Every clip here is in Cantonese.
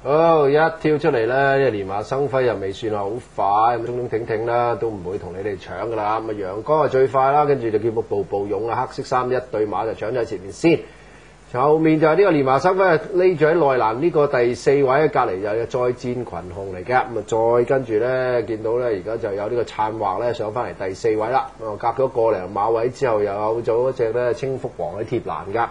好，一跳出嚟咧，呢個連華生輝又未算話好快，咁中挺挺啦，都唔會同你哋搶噶啦。咁啊，陽光係最快啦，跟住就叫步步勇啊，黑色衫一對馬就搶咗喺前面先。後面就係呢個連華生輝匿住喺內欄呢個第4位，隔離就係再戰群雄嚟嘅。咁啊，再跟住咧，見到咧而家就有呢個燦惑咧上翻嚟第4位啦。隔咗個零馬位之後，又有咗一隻咧清福王喺貼欄㗎。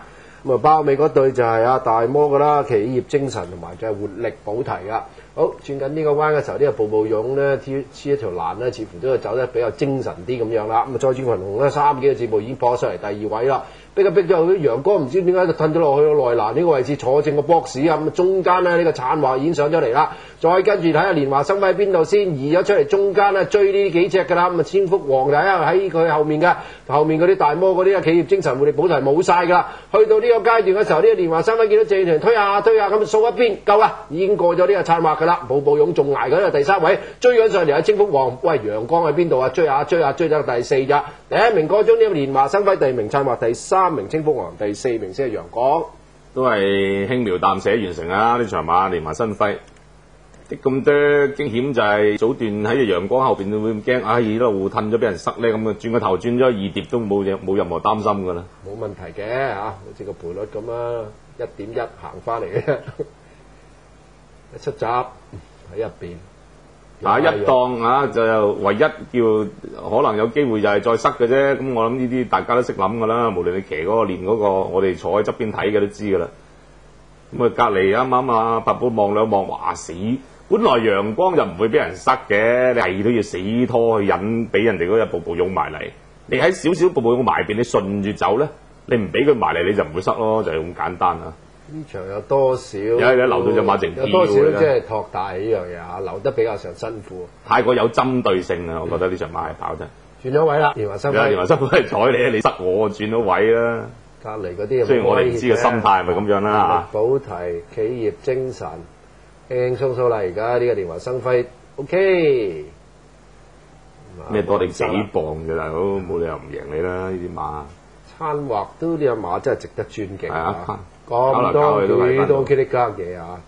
咁啊，包尾嗰對就係阿大魔噶啦，企業精神同埋就係活力補提噶。好，轉緊呢個彎嘅時候，呢個步步勇咧黐一條欄咧，似乎都係走得比較精神啲咁樣啦。咁啊，再轉群雄咧3幾個節步已經破上嚟第2位啦。逼咗啲陽光唔知點解就褪咗落去個內欄呢個位置坐正個 box 啊。咁中間咧呢個燦惑已經上咗嚟啦。再跟住睇下連華生輝喺邊度先，移咗出嚟中間咧追呢幾隻㗎啦。咁啊，千福王就喺佢後面㗎，後面嗰啲大魔嗰啲企業精神活力補提冇晒㗎啦。去到呢個階段嘅時候，呢個連華生輝見到謝團推下咁掃一邊夠啦，已經過咗呢個燦惑㗎啦。步步勇仲捱緊喺第3位，追緊上嚟係清福王。喂，陽光喺邊度啊？追到第4咋？第1名嗰種呢個連華生輝，第2名燦惑，第3名清福王，第4名先係陽光。都係輕描淡寫完成啊！呢場馬連華生輝。咁多驚險就係早段喺隻陽光後邊會咁驚，一路褪咗俾人塞咧，咁啊轉個頭轉咗2碟都冇任何擔心噶啦。冇問題嘅嚇，好似個賠率咁啊，1.1行翻嚟嘅，一出閘喺入邊。一檔就唯一叫可能有機會就係再塞嘅啫。咁我諗呢啲大家都識諗噶啦，無論你騎嗰個練嗰個，我哋坐喺側邊睇嘅都知噶啦。咁啊隔離啱啱啊白寶望兩望，哇死！本來陽光就唔會俾人塞嘅，你係都要死拖去引俾人哋嗰隻步步勇埋嚟。你喺少少步步勇埋邊，你順住走咧，你唔俾佢埋嚟，你就唔會塞咯，就係咁簡單啊！呢場有多少？有留到隻馬剩有多少即係托大呢樣嘢啊？留得比較上辛苦，太過有針對性啊！我覺得呢場馬係跑得轉咗位啦，連華生輝。連華生輝係睬你，你塞我轉咗位啦。隔離嗰啲，雖然我哋唔知個心態係咪咁樣啦嚇。補提企業精神，輕輕鬆鬆啦！而家呢個連華生輝 OK。咩多你幾磅嘅大佬，冇理由唔贏你啦！呢啲馬。燦惑都呢隻馬真係值得尊敬啊！咁多幾多茄哩卡嘢啊！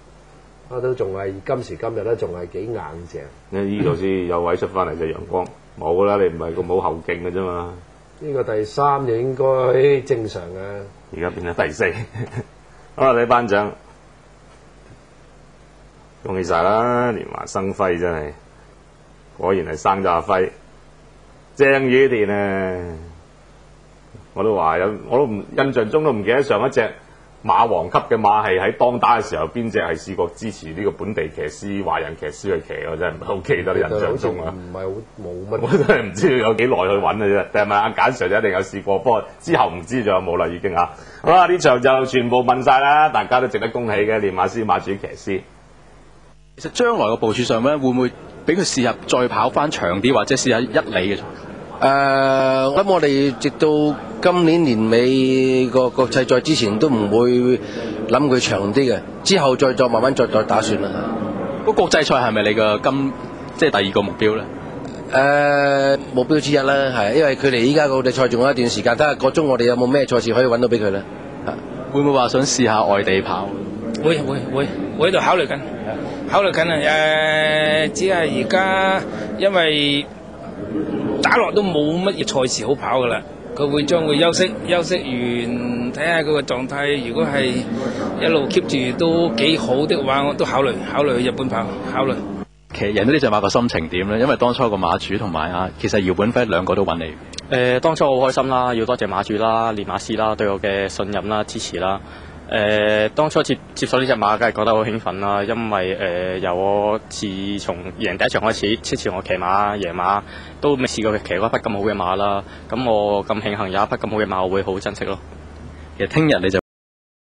都仲係今時今日咧，仲係幾硬淨。呢度先有位出翻嚟隻陽光，冇啦！你唔係咁好後勁嘅啫嘛。呢個第3就應該正常嘅。而家變咗第4。好啦，你頒獎，恭喜晒啦！連華生輝真係，果然係生咗阿輝，正雨田啊！我都話我都唔印象中都唔記得上一隻馬王級嘅馬係喺當打嘅時候，邊隻係試過支持呢個本地騎師、華人騎師去騎，我真係唔係好記得。印象中啊，唔係好冇乜。我真係唔知有幾耐去揾嘅啫。但係問阿簡 Sir 就一定有試過，不過之後唔知仲有冇啦已經啊。好啦，呢場就全部問晒啦，大家都值得恭喜嘅練馬師、馬主、騎師。其實將來個部署上咧，會唔會俾佢試下再跑翻長啲，或者試下1里嘅？我諗我哋直到今年年尾個國際賽之前都唔會諗佢長啲嘅，之後再慢慢再打算啦。個國際賽係咪你嘅即係第2個目標咧？目標之一啦，係因為佢哋依家個國際賽仲有一段時間，睇下個中我哋有冇咩賽事可以揾到俾佢咧。會唔會話想試下外地跑？會喺度考慮緊啊！只係而家因為打落都冇乜嘢賽事好跑噶啦，佢將會休息完，睇下佢個狀態。如果係一路 keep 住都幾好的話，我都考慮去日本跑。其實贏咗呢隻馬個心情點咧？因為當初個馬主同埋其實姚本輝兩個都揾你。當初好開心啦，要多謝馬主啦、練馬師啦對我嘅信任啦、支持啦。當初接手呢隻馬，梗係覺得好興奮啦，因為由我自從贏第1場開始，之前我騎馬贏馬都未試過騎過一匹咁好嘅馬啦。咁我咁慶幸有一匹咁好嘅馬，我會好珍惜咯。其實聽日你就